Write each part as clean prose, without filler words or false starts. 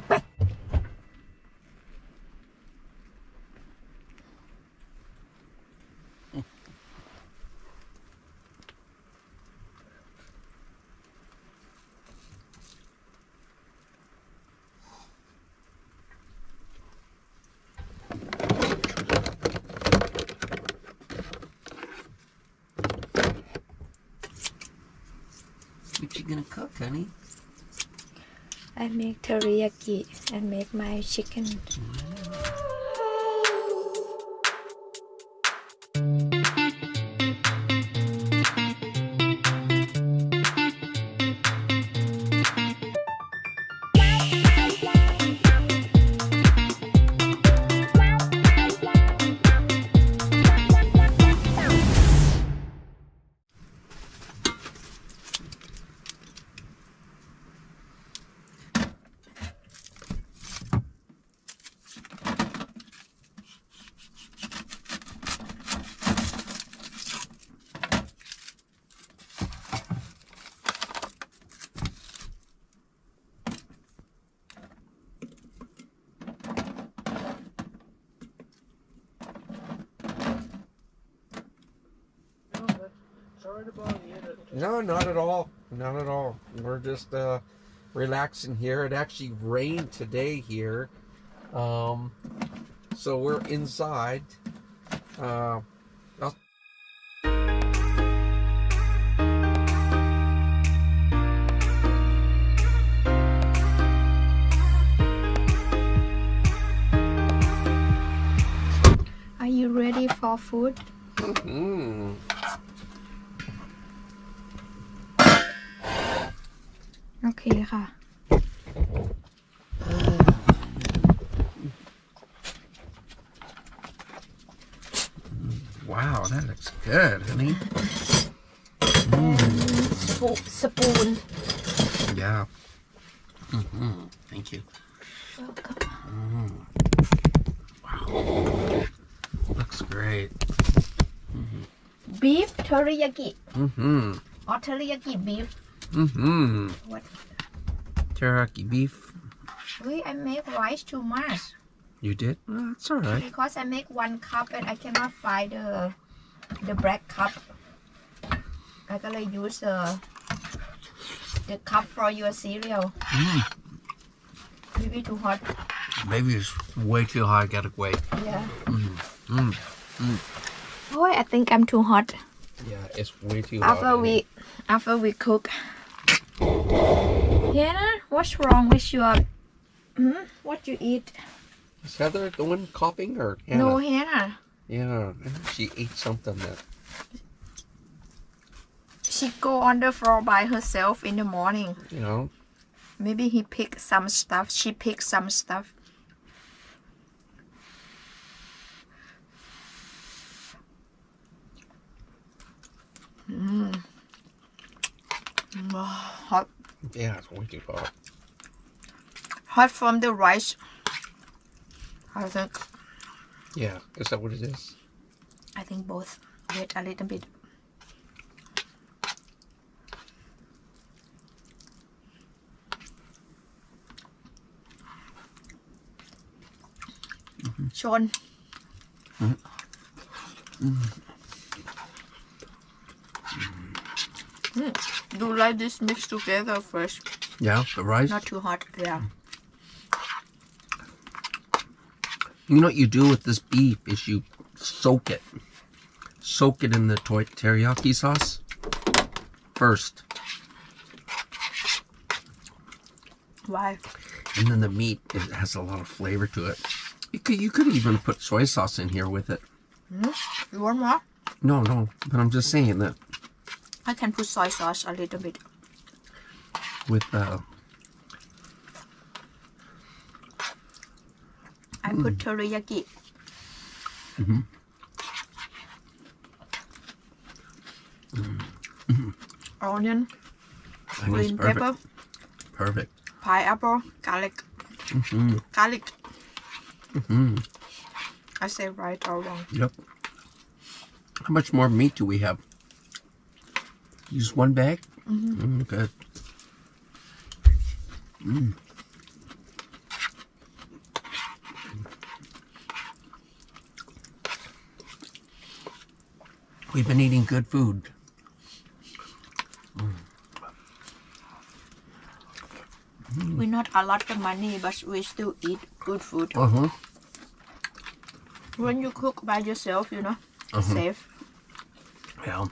What you gonna cook, honey? I make teriyaki and make my chicken. No, not at all. Not at all. We're just relaxing here. It actually rained today here. So we're inside. Are you ready for food? Mm-hmm. Okay ค่ะ Wow, that looks good, honey. Spoon. Yeah. Thank you. Welcome. Wow. Looks great. Beef teriyaki. Or teriyaki beef. What? Teriyaki beef. Wait, I make rice too much. You did? Oh, that's all right. Because I make 1 cup and I cannot find the black cup. I gotta use the cup for your cereal. Maybe too hot. Maybe it's way too hot. I gotta wait. Yeah. Oh, I think I'm too hot. Yeah, it's way too hot. After we cook. Hannah, what's wrong with your what you eat? Is Heather the one coughing or Hannah? No, Hannah. Yeah, I think she ate something that. She go on the floor by herself in the morning. You know. Maybe he picked some stuff. She picked some stuff. Hot. Yeah, it's way too hot. Hot from the rice. I think. Yeah, is that what it is? I think both. Wait a little bit. Sean. Do you like this mixed together first? Yeah, the rice. Not too hot. Yeah. You know what you do with this beef is you soak it. Soak it in the teriyaki sauce first. Why? And then the meat, it has a lot of flavor to it. You could even put soy sauce in here with it. You want more? No, but I'm just saying that I can put soy sauce a little bit. with I put teriyaki. Onion, green pepper, Perfect. pineapple, garlic. Garlic. I say right or wrong? Yep. How much more meat do we have? Use one bag? Good. We've been eating good food. We not a lot of money, but we still eat good food. When you cook by yourself, you know, safe. Yeah.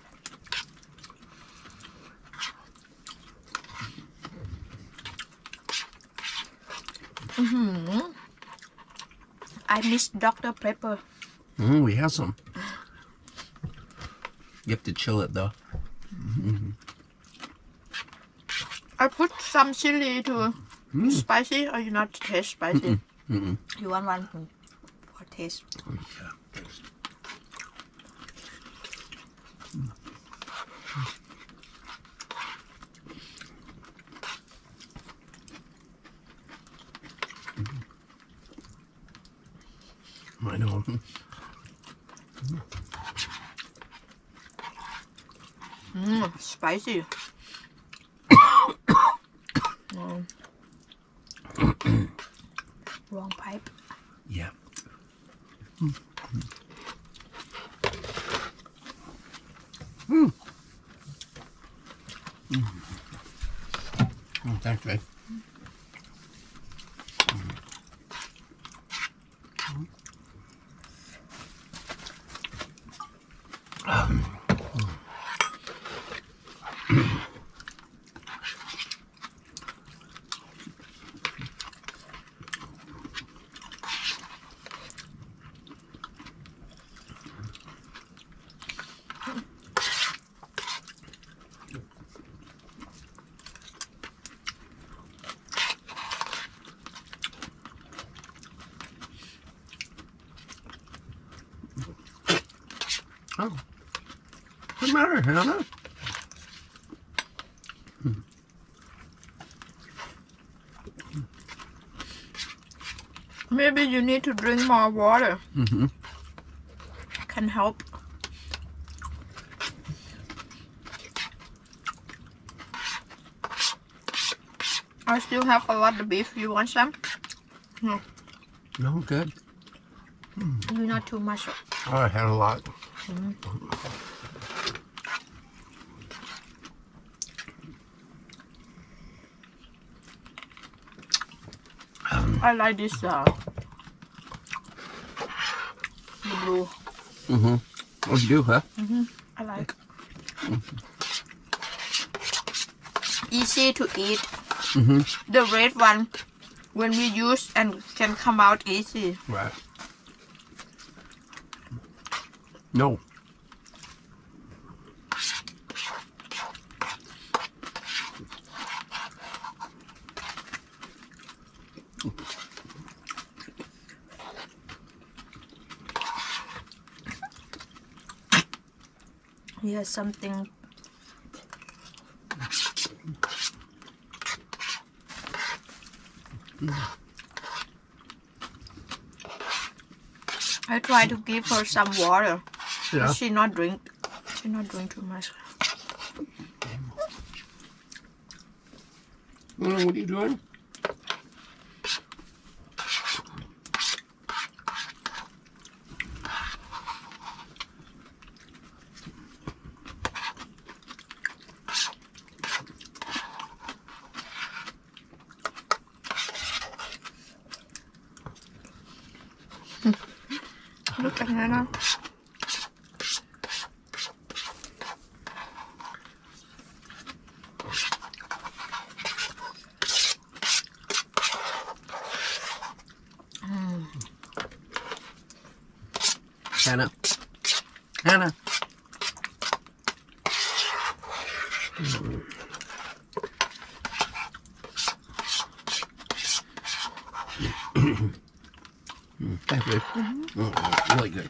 I miss Dr. Pepper. We have some. You have to chill it though. I put some chili to spicy, or you not taste spicy? You want one for taste? Yeah, thanks. I know. Spicy. Wrong pipe. Yeah. Thanks, Ray. Oh, what's the matter, Hannah? Maybe you need to drink more water. Can help. I still have a lot of beef. You want some? No. No, good. You not too much. Oh, I had a lot. I like this blue. Oh, you do, huh? I like. Easy to eat. The red one, when we use and can come out easy. Right. No. Here's something. I try to give her some water. Yeah. But she not drink too much. What are you doing? Look at Hannah. Hannah. Hannah. Thank you. Really good.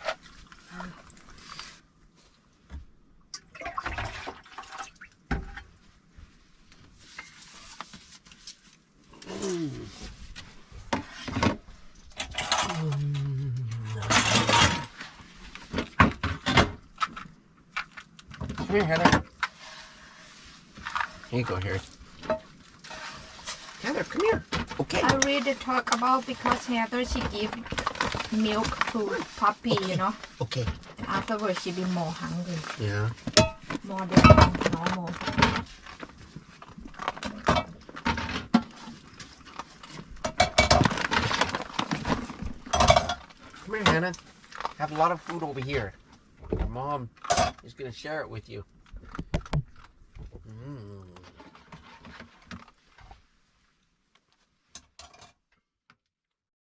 Come here, Heather. Here you go, Harry. Heather, come here. Okay. I read the talk about because Heather she give milk to puppy, you know. Okay. afterwards she be more hungry. Yeah. More than normal. Come here, Hannah. Have a lot of food over here. Your mom is going to share it with you.